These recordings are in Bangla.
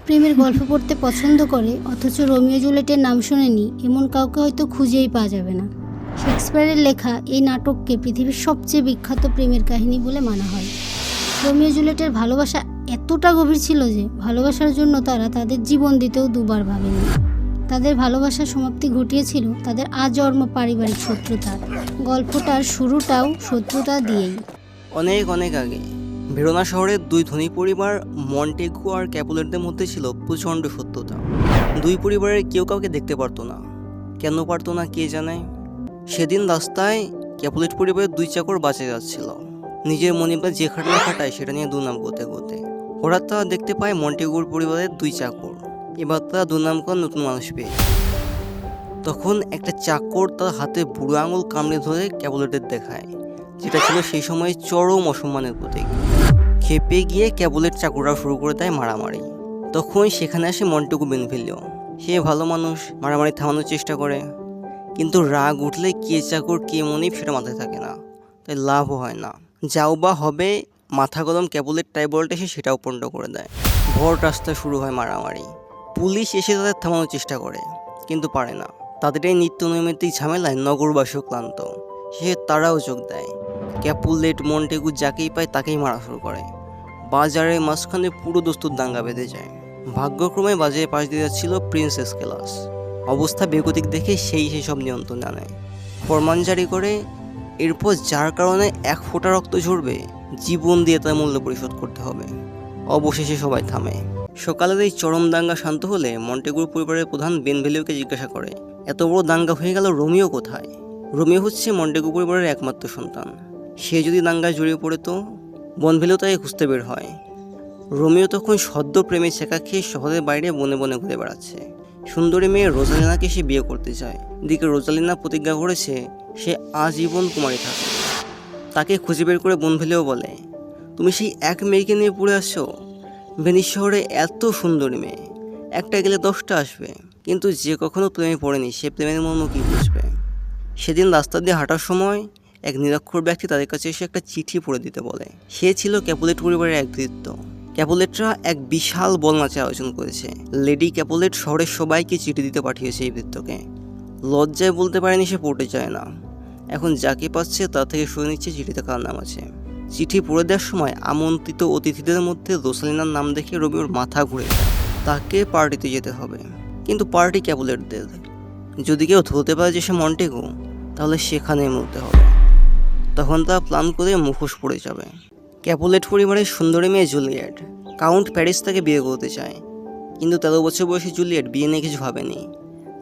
প্রেমের গল্প পড়তে পছন্দ করে অথচ রোমিও জুলিয়েটের নাম শোনেনি এমন কাউকে হয়তো খুঁজেই পাওয়া যাবে না। শেক্সপিয়ারের লেখা এই নাটককে পৃথিবীর সবচেয়ে বিখ্যাত প্রেমের কাহিনী বলে মানা হয়। রোমিও জুলিয়েটের ভালোবাসা এতটা গভীর ছিল যে ভালোবাসার জন্য তারা তাদের জীবন দিতেও দুবার ভাবেনি। তাদের ভালোবাসার সমাপ্তি ঘটিয়েছিল তাদের আজন্ম পারিবারিক শত্রুতা। গল্পটার শুরুটাও শত্রুতা দিয়েই। অনেক অনেক আগে ভেরোনা শহরের দুই ধনী পরিবার মন্টেগু আর ক্যাপুলেটদের মধ্যে ছিল প্রচণ্ড শত্রুতা। দুই পরিবারের কেউ কাউকে দেখতে পারতো না। কেন পারতো না কে জানে। সেদিন রাস্তায় ক্যাপুলেট পরিবারের দুই চাকর বাঁচে যাচ্ছিল। নিজের মনিবা যে খাটনা খাটায় সেটা নিয়ে দুর্নাম করতে করতে হঠাৎ তারা দেখতে পায় মন্টেগুর পরিবারের দুই চাকর। এবার তারা দুর্নাম করার নতুন মানুষ পেয়ে। তখন একটা চাকর তার হাতে বুড়ো আঙুল কামড়ে ধরে ক্যাপুলেটের দেখায়, যেটা ছিল সেই সময় চরম অসম্মানের প্রতীক। খেপে গিয়ে ক্যাপুলেট চাকররা শুরু করে দেয় মারামারি। তখন সেখানে আসে মন্টেগু বেনভোলিও। সে ভালো মানুষ, মারামারি থামানোর চেষ্টা করে, কিন্তু রাগ উঠলে কে চাকর কে মনিব সেটা মাথায় থাকে না, তাই লাভও হয় না। যাও বা হবে, মাথা গরম ক্যাপুলেট টাইবল্ট এসে সেটাও পণ্ড করে দেয়। ভর রাস্তায় শুরু হয় মারামারি। পুলিশ এসে তাদের থামানোর চেষ্টা করে, কিন্তু পারে না। তাদের এই নিত্য নৈমিত্তিক ঝামেলায় নগরবাসীও ক্লান্ত। সে তারাও যোগ দেয়। ক্যাপুলেট মন্টেগু যাকেই পায় তাকেই মারা শুরু করে। বাজারের মাঝখানে পুরো দস্তুর দাঙ্গা বেঁধে যায়। ভাগ্যক্রমে বাজারে পাশ দিয়ে যাচ্ছিল প্রিন্সেস কেলাস। অবস্থা বেগতিক দেখে সেই সব নিয়ন্ত্রণ আনে, ফরমান জারি করে। এরপর যার কারণে এক ফোঁটা রক্ত ঝরবে, জীবন দিয়ে তার মূল্য পরিশোধ করতে হবে। অবশেষে সবাই থামে। সকালের এই চরম দাঙ্গা শান্ত হলে মন্টেগুর পরিবারের প্রধান বেনভোলিওকে জিজ্ঞাসা করে, এত বড় দাঙ্গা হয়ে গেল, রোমিও কোথায়? রোমিও হচ্ছে মন্টেগু পরিবারের একমাত্র সন্তান। সে যদি দাঙ্গায় জড়িয়ে পড়ে তো? বেনভোলিও তাকে খুঁজতে বের হয়। রোমিও তখন সদ্য প্রেমে ছেঁকা খেয়ে শহরের বাইরে বনে বনে ঘুরে বেড়াচ্ছে। সুন্দরী মেয়ে রোজালিনাকে সে বিয়ে করতে চায়। এদিকে রোজালিনা প্রতিজ্ঞা করেছে সে আজীবন কুমারী থাকবে। তাকে খুঁজে বের করে বেনভোলিও বলে, তুমি সেই এক মেয়েকে নিয়ে পড়ে আসছো? ভেনিস শহরে এত সুন্দরী মেয়ে, একটা গেলে 10টা আসবে, কিন্তু যে কখনো প্রেমে পড়েনি সে প্রেমের মর্ম কী বুঝবে? সেদিন রাস্তা দিয়ে হাঁটার সময় এক নিরক্ষর ব্যক্তি তাদের কাছে এসে একটা চিঠি পড়ে দিতে বলে। সে ছিল ক্যাপুলেট পরিবারের এক ভৃত্য। ক্যাপুলেটরা এক বিশাল বল নাচের আয়োজন করেছে। লেডি ক্যাপুলেট শহরের সবাইকে চিঠি দিতে পাঠিয়েছে এই ভৃত্যকে। লজ্জায় বলতে পারেনি সে পড়তে চায় না। এখন যাকে পাচ্ছে তার থেকে শুনে নিচ্ছে চিঠিতে কার নাম আছে। চিঠি পড়ে দেওয়ার সময় আমন্ত্রিত অতিথিদের মধ্যে রোসালিনার নাম দেখে রোমিওর মাথা ঘুরে যায়। তাকে পার্টিতে যেতে হবে, কিন্তু পার্টি ক্যাপুলেটদের। যদি কেউ ধরতে পারে যে সে মন্টেগু, তাহলে সেখানেই মরতে হবে। তখন তা প্ল্যান করে মুখোশ পড়ে যাবে। ক্যাপুলেট পরিবারের সুন্দরী মেয়ে জুলিয়েট, কাউন্ট প্যারিস তাকে বিয়ে করতে চায়, কিন্তু 13 বছর বয়সী জুলিয়েট বিয়ে নিয়ে কিছু ভাবেনি,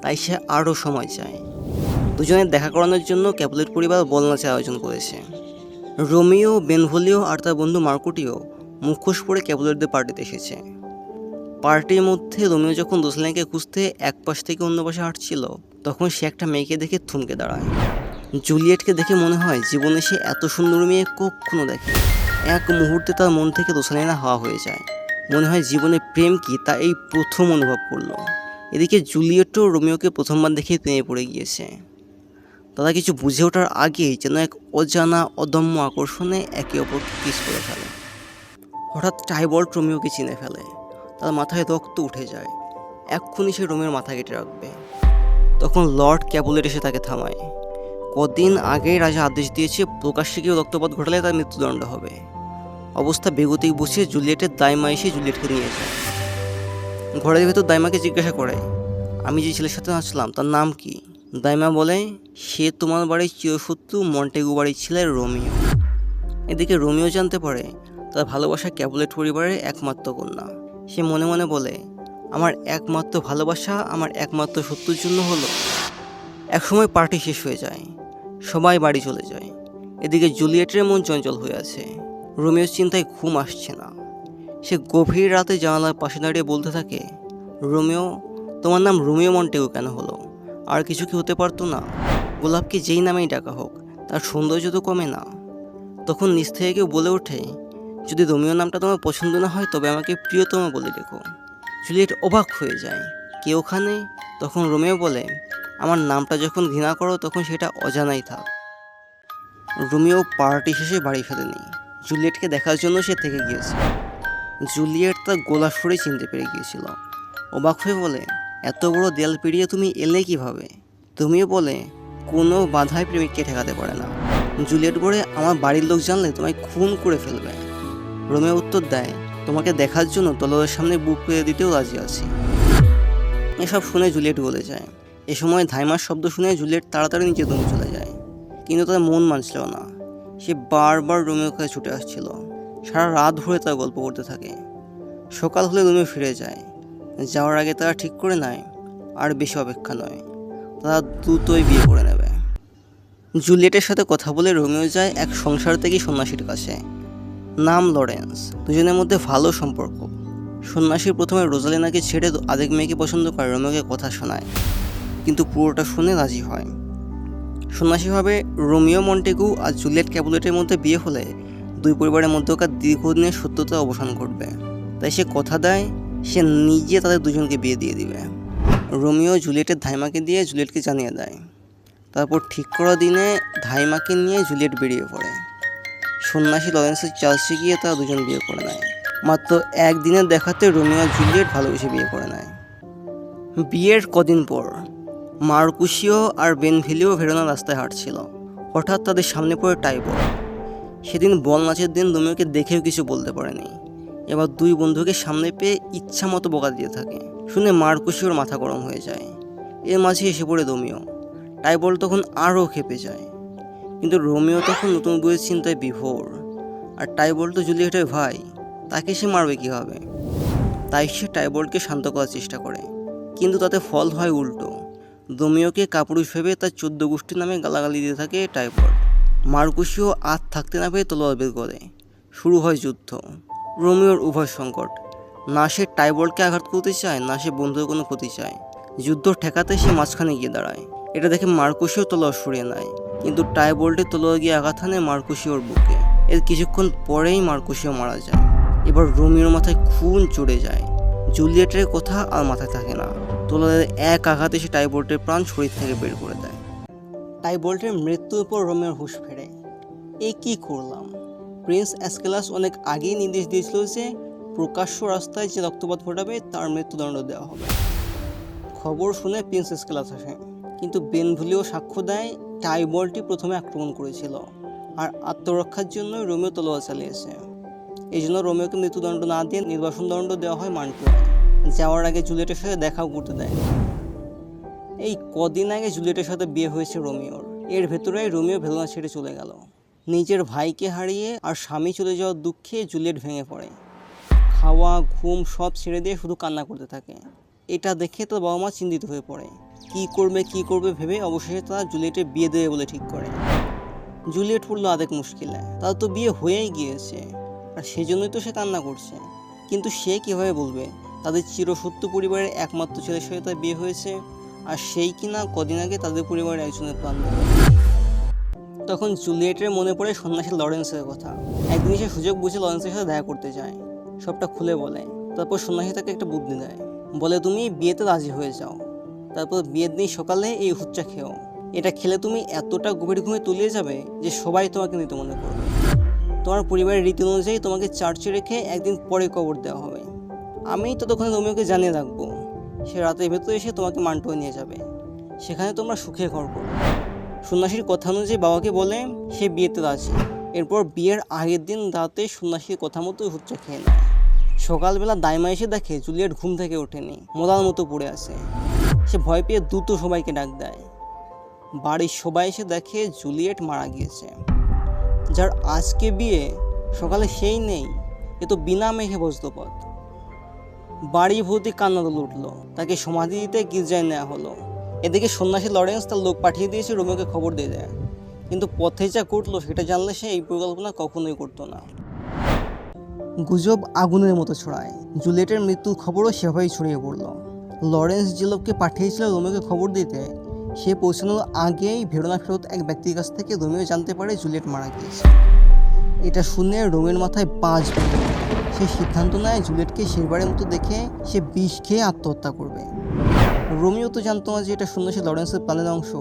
তাই সে আরও সময় চায়। দুজনের দেখা করানোর জন্য ক্যাপুলেট পরিবার বল নাচের আয়োজন করেছে। রোমিও, বেনভোলিও আর তার বন্ধু মার্কুটিও মুখোশ পরে ক্যাপুলেটদের পার্টিতে এসেছে। পার্টির মধ্যে রোমিও যখন রোসালিনাকে খুঁজতে এক পাশ থেকে অন্য পাশে হাঁটছিল, তখন সে একটা মেয়েকে দেখে থমকে দাঁড়ায়। জুলিয়েটকে দেখে মনে হয় জীবনে সে এত সুন্দর মেয়ে কখনো দেখে। এক মুহূর্তে তার মন থেকে রোসালিনা হাওয়া হয়ে যায়। মনে হয় জীবনে প্রেম কি তা এই প্রথম অনুভব করলো। এদিকে জুলিয়েটও রোমিওকে প্রথমবার দেখে প্রেমে পড়ে গিয়েছে। তারা কিছু বুঝে ওঠার আগেই যেন এক অজানা অদম্য আকর্ষণে একে অপরকে কিস করে ফেলে। হঠাৎ টাইবল্ট রোমিওকে চিনে ফেলে। তার মাথায় রক্ত উঠে যায়। এক্ষুনি সে রোমিওর মাথা কেটে রাখবে। তখন লর্ড ক্যাপুলেট এসে তাকে থামায়। কদিন আগেই রাজা আদেশ দিয়েছে প্রকাশ্যে কেউ রক্তপাত ঘটালে তার মৃত্যুদণ্ড হবে। অবস্থা বেগতিক বুঝে জুলিয়েটের দাইমা এসে জুলিয়েটকে নিয়ে যায়। ঘরের ভেতর দাইমাকে জিজ্ঞাসা করে, আমি যে ছেলের সাথে নাচলাম তার নাম কি? দাইমা বলে, সে তোমার বাড়ির চিরশত্রু মন্টেগু বাড়ির ছেলে রোমিও। এদিকে রোমিও জানতে পারে তার ভালোবাসা ক্যাপুলেট পরিবারের একমাত্র কন্যা। সে মনে মনে বলে, আমার একমাত্র ভালোবাসা আমার একমাত্র শত্রুর জন্য হলো। একসময় পার্টি শেষ হয়ে যায়, সবাই বাড়ি চলে যায়। এদিকে জুলিয়েটের মন চঞ্চল হয়ে আছে। রোমিওর চিন্তায় ঘুম আসছে না। সে গভীর রাতে জানালার পাশে দাঁড়িয়ে বলতে থাকে, রোমিও, তোমার নাম রোমিও মন্টেগু কেন হলো? আর কিছু কি হতে পারতো না? গোলাপকে যেই নামেই ডাকা হোক, তার সৌন্দর্য তো কমে না। তখন নিচ থেকে কেউ বলে ওঠে, যদি রোমিও নামটা তোমার পছন্দ না হয় তবে আমাকে প্রিয়তমা বলে ডেকো। জুলিয়েট অবাক হয়ে যায়, কে ওখানে? তখন রোমিও বলে, আমার নামটা যখন ঘৃণা করো তখন সেটা অজানাই থাক। রোমিও পার্টি শেষে বাড়ি ফেরেনি। জুলিয়েটকে দেখার জন্য সে থেকে গিয়েছে। জুলিয়েট তার গলা সুরে চিনতে পেরে গিয়েছিল। অবাক হয়ে বলে, এত বড় দেয়াল পেরিয়ে তুমি এলে কিভাবে? তুমিও বলে, কোনো বাধাই প্রেমিককে ঠেকাতে পারে না। জুলিয়েট বলে, আমার বাড়ির লোক জানলে তোমায় খুন করে ফেলবে। রোমিও উত্তর দেয়, তোমাকে দেখার জন্য তলোয়ারের সামনে বুক পেতে দিতেও রাজি আছি। এসব শুনে জুলিয়েট গলে যায়। এ সময় ধাইমার শব্দ শুনে জুলিয়েট তাড়াতাড়ি নিচে দমে চলে যায়, কিন্তু তার মন মানছিল না। সে বারবার রোমিওর কাছে ছুটে আসছিল। সারা রাত ভরে তার গল্প করতে থাকে। সকাল হলে রোমিও ফিরে যায়। যাওয়ার আগে তারা ঠিক করে নেয় আর বেশি অপেক্ষা নয়, তারা দ্রুতই বিয়ে করে নেবে। জুলিয়েটের সাথে কথা বলে রোমিও যায় এক সংসার থেকে সন্ন্যাসীর কাছে, নাম লরেন্স। দুজনের মধ্যে ভালো সম্পর্ক। সন্ন্যাসী প্রথমে রোজালিনাকে ছেড়ে আরেক মেয়েকে পছন্দ করে রোমিওকে কথা শোনায়, কিন্তু পুরোটা শুনে রাজি হয়। সন্ন্যাসী ভাবে রোমিও মন্টেগু আর জুলিয়েট ক্যাপুলেটের মধ্যে বিয়ে হলে দুই পরিবারের মধ্যকার দীর্ঘদিনের সত্যতা অবসান ঘটবে। তাই সে কথা দেয় সে নিজে তাদের দুজনকে বিয়ে দিয়ে দিবে। রোমিও জুলিয়েটের ধাইমাকে দিয়ে জুলিয়েটকে জানিয়ে দেয়। তারপর ঠিক করা দিনে ধাইমাকে নিয়ে জুলিয়েট বেরিয়ে পড়ে। সন্ন্যাসী লরেন্সের চার্চে গিয়ে তারা দুজন বিয়ে করে নেয়। মাত্র একদিনের দেখাতে রোমিও আর জুলিয়েট ভালোবেসে বিয়ে করে নেয়। বিয়ের কদিন পর মার্কুসিও আর বেনভিলিও ভেরোনা রাস্তায় হাঁটছিল। হঠাৎ তাদের সামনে পড়ে টাইবর। সেদিন বল নাচের দিন রোমিওকে দেখেও কিছু বলতে পারেনি। এবার দুই বন্ধুকে সামনে পেয়ে ইচ্ছা মতো বকা দিয়ে থাকে। শুনে মার্কুসিওর মাথা গরম হয়ে যায়। এর মাঝে এসে পড়ে রোমিও। টাইবর তখন আরও খেপে যায়, কিন্তু রোমিও তখন নতুন বইয়ের চিন্তায় বিভোর। আর টাইবল তো জুলিয়েটের ভাই, তাকে সে মারবে কীভাবে? তাই সে টাইবলকে শান্ত করার চেষ্টা করে, কিন্তু তাতে ফল হয় উল্টো। রোমিওকে কাপুরুষ ভেবে তার 14 গোষ্ঠীর নামে গালাগালি দিয়ে থাকে টাইবল। মার্কুসিও আর থাকতে না পেরে তলোয়ার বের করে। শুরু হয় যুদ্ধ। রোমিওর উভয় সংকট, না সে টাইবলকে আঘাত করতে চায়, না সে বন্ধুর কোনো ক্ষতি চায়। যুদ্ধ ঠেকাতে সে মাঝখানে গিয়ে দাঁড়ায়। এটা দেখে মার্কুসিও তলোয়ার সরিয়ে নেয়, কিন্তু টাইবল্টে তলোয়ার গিয়ে আঘাত হানে মার্কুসিওর বুকে। এর কিছুক্ষণ পরেই মার্কুসিও মারা যায়। এবার রোমিওর মাথায় খুন চড়ে যায়। জুলিয়েটের কথা আর মাথায় থাকে না। তলোয়ারের এক আঘাতে সে টাইবল্টের প্রাণ শরীর থেকে বের করে দেয়। টাইবল্টের মৃত্যুর পর রোমিওর হুঁশ ফেরে। এ কি করলাম? প্রিন্স অ্যাসকেলাস অনেক আগেই নির্দেশ দিয়েছিল যে প্রকাশ্য রাস্তায় যে রক্তপাত ঘটাবে তার মৃত্যুদণ্ড দেওয়া হবে। খবর শুনে প্রিন্স অ্যাসকেলাস আসে, কিন্তু বেনভিলিও সাক্ষ্য দেয় টাইবল্টই প্রথমে আক্রমণ করেছিল আর আত্মরক্ষার জন্য রোমিও তলোয়ার চালিয়েছে। এই জন্য রোমিওকে মৃত্যুদণ্ড না দিয়ে নির্বাসন দণ্ড দেওয়া হয় মান্টুয়ায়। যাওয়ার আগে জুলিয়েটের সাথে দেখাও করতে দেয়। এই কদিন আগে জুলিয়েটের সাথে বিয়ে হয়েছে রোমিওর। এর ভেতরেই রোমিও ভেরোনা ছেড়ে চলে গেল। নিজের ভাইকে হারিয়ে আর স্বামী চলে যাওয়ার দুঃখে জুলিয়েট ভেঙে পড়ে। খাওয়া ঘুম সব ছেড়ে দিয়ে শুধু কান্না করতে থাকে। এটা দেখে তো বাবা মা চিন্তিত হয়ে পড়ে। কি করবে ভেবে অবশেষে তারা জুলিয়েটের বিয়ে দেবে বলে ঠিক করে। জুলিয়েট পড়লো আরেক মুশকিলে। তার তো বিয়ে হয়েই গিয়েছে, আর সেজন্যই তো সে কান্না করছে। কিন্তু সে কীভাবে বলবে তাদের চিরসত্য পরিবারের একমাত্র ছেলের সাথে তার বিয়ে হয়েছে, আর সেই কিনা কদিন আগে তাদের পরিবারের একজনের প্রাণ দিল। তখন জুলিয়েটের মনে পড়ে সন্ন্যাসী লরেন্সের কথা। একদিন সে সুযোগ বুঝে লরেন্সের সাথে দেখা করতে যায়। সবটা খুলে বলে। তারপর সন্ন্যাসী তাকে একটা বুদ্ধি দেয়। বলে, তুমি বিয়েতে রাজি হয়ে যাও, তারপর বিয়ের দিন সকালে এই হুচ্চা খেও। এটা খেলে তুমি এতটা গভীর ঘুমে তলিয়ে যাবে যে সবাই তোমাকে নিতে মনে করবে। তোমার পরিবারের রীতি অনুযায়ী তোমাকে চার্চে রেখে একদিন পরে কবর দেওয়া হবে। আমি ততক্ষণে রোমিওকে জানিয়ে রাখবো। সে রাতের ভেতরে এসে তোমাকে মান্টুয়ে নিয়ে যাবে। সেখানে তোমরা সুখে ঘর করো। সন্ন্যাসীর কথা অনুযায়ী বাবাকে বলে সে বিয়েতে রাজি। এরপর বিয়ের আগের দিন রাতে সন্ন্যাসীর কথা মতো হুচ্চা খেয়ে নেয়। সকালবেলা দাইমা এসে দেখে জুলিয়েট ঘুম থেকে ওঠেনি, মরার মতো পড়ে আছে। সে ভয় পেয়ে দ্রুত সবাইকে ডাক দেয়। বাড়ির সবাই এসে দেখে জুলিয়েট মারা গিয়েছে। যার আজকে বিয়ে, সকালে সেই নেই। এ তো বিনা মেঘে বজ্রপাত। বাড়ি ভর্তি কান্নাদোল উঠল। তাকে সমাধি দিতে গির্জায় নেওয়া হলো। এদিকে সন্ন্যাসী লরেন্স তার লোক পাঠিয়ে দিয়েছে রোমিওকে খবর দিয়ে দেয়, কিন্তু পথে যা ঘটলো সেটা জানলে সে এই পরিকল্পনা কখনোই করতো না। গুজব আগুনের মতো ছড়ায়। জুলিয়েটের মৃত্যুর খবরও সেভাবেই ছড়িয়ে পড়ল। লরেন্স যে লোককে পাঠিয়েছিল রোমিওকে খবর দিতে, সে পৌঁছানোর আগেই ভেরোনা ফেরত এক ব্যক্তির কাছ থেকে রোমিও জানতে পারে জুলিয়েট মারা গিয়েছে। এটা শুনে রোমিওর মাথায় বাজ বেঁধে যায়। সে সিদ্ধান্ত নেয় জুলিয়েটকে শেষবারের মতো দেখে সে বিষ খেয়ে আত্মহত্যা করবে। রোমিও তো জানতো না যে এটা সন্ন্যাসী লরেন্সের প্ল্যানের অংশ।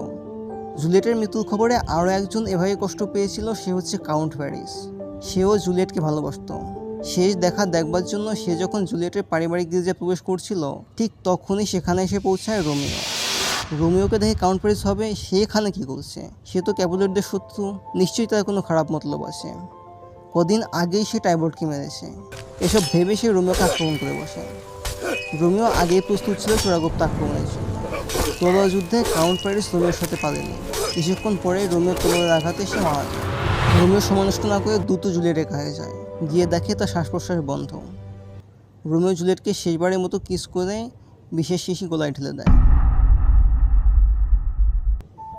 জুলিয়েটের মৃত্যুর খবরে আরও একজন এভাবে কষ্ট পেয়েছিল, সে হচ্ছে কাউন্ট প্যারিস। সেও জুলিয়েটকে ভালোবাসত। শেষ দেখা দেখবার জন্য সে যখন জুলিয়েটের পারিবারিক গির্জায় প্রবেশ করছিল, ঠিক তখনই সেখানে এসে পৌঁছায় রোমিও। রোমিওকে দেখে কাউন্ট প্যারিস হবে সে এখানে কী করছে, সে তো ক্যাপুলেটদের শত্রু, নিশ্চয়ই তার কোনো খারাপ মতলব আছে। কদিন আগেই সে টাইবর্ডকে মেরেছে। এসব ভেবে সে রোমিওকে আক্রমণ করে বসে। রোমিও আগেই প্রস্তুত ছিল চোরাগুপ্ত আক্রমণের জন্য। তলোয়ার যুদ্ধে কাউন্ট প্যারিস রোমিওর সাথে পারেনি। কিছুক্ষণ পরে রোমিও তলোয়ারের আঘাতে সে মারা যায়। রোমিও সমালোচনা না করে দ্রুত জুলিয়েটের কাছে যায়, গিয়ে দেখে তার শ্বাস প্রশ্বাস বন্ধ। রোমিও জুলিয়েটকে শেষবারের মতো কিস করে বিশেষ শিশি গলায় ঢেলে দেয়।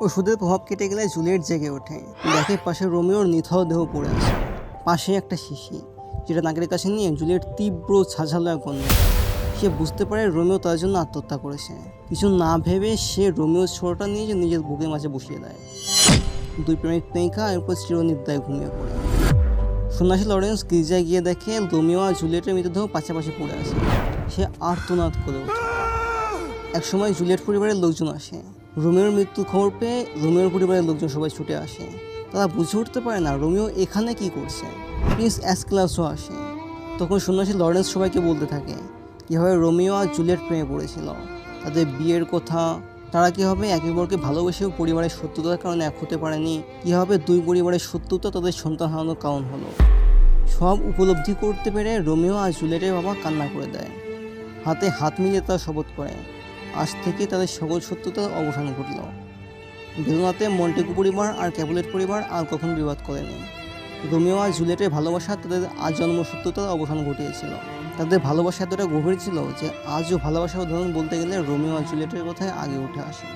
ওষুধের প্রভাব কেটে গেলে জুলিয়েট জেগে ওঠে, দেখে পাশে রোমিওর নিথর দেহ পড়ে আছে, পাশে একটা শিশি, যেটা নাকের কাছে নিয়ে জুলিয়েট তীব্র ঝাঝালো এক গন্ধ। সে বুঝতে পারে রোমিও তার জন্য আত্মহত্যা করেছে। কিছু না ভেবে সে রোমিওর ছোটটা নিয়ে নিজের বুকের মাঝে বসিয়ে দেয়। দুই প্রেমিক প্রেমিকা এরপর চিরনিদ্রায় ঘুমিয়ে পড়ে। সন্ন্যাসী লরেন্স গির্জায় গিয়ে দেখে রোমিও আর জুলিয়েটের মৃতদেহ পাশাপাশি পড়ে আছে। সে আর্তনাদ করে ওঠে। একসময় জুলিয়েট পরিবারের লোকজন আসে। রোমিওর মৃত্যুর খবর পেয়ে রোমিওর পরিবারের লোকজন সবাই ছুটে আসে। তারা বুঝে উঠতে পারে না রোমিও এখানে কি করছে। প্রিন্স অ্যাসক্লাসও আসে। তখন সন্ন্যাসী লরেন্স সবাইকে বলতে থাকে কীভাবে রোমিও আর জুলিয়েট প্রেমে পড়েছিল, তাদের বিয়ের কথা, তারা কীভাবে একে অপরকে ভালোবেসেও পরিবারের শত্রুতার কারণে এক হতে পারেনি, কীভাবে দুই পরিবারের শত্রুতা তাদের সন্তান হারানোর কারণ হলো। সব উপলব্ধি করতে পেরে রোমিও আর জুলিয়েটের বাবা কান্না করে দেয়। হাতে হাত মিলিয়ে তারা শপথ করে আজ থেকে তাদের সকল শত্রুতার অবসান ঘটল। ভেরোনাতে মন্টেগু পরিবার আর ক্যাপুলেট পরিবার আর কখনো বিবাদ করেনি। রোমিও আর জুলিয়েটের ভালোবাসা তাদের আজন্ম শত্রুতার অবসান ঘটিয়েছিল। তাদের ভালোবাসা এতটা গভীর ছিল যে আজও ভালোবাসার উদাহরণ বলতে গেলে রোমিও আর জুলিয়েটের কথায় আগে উঠে আসে।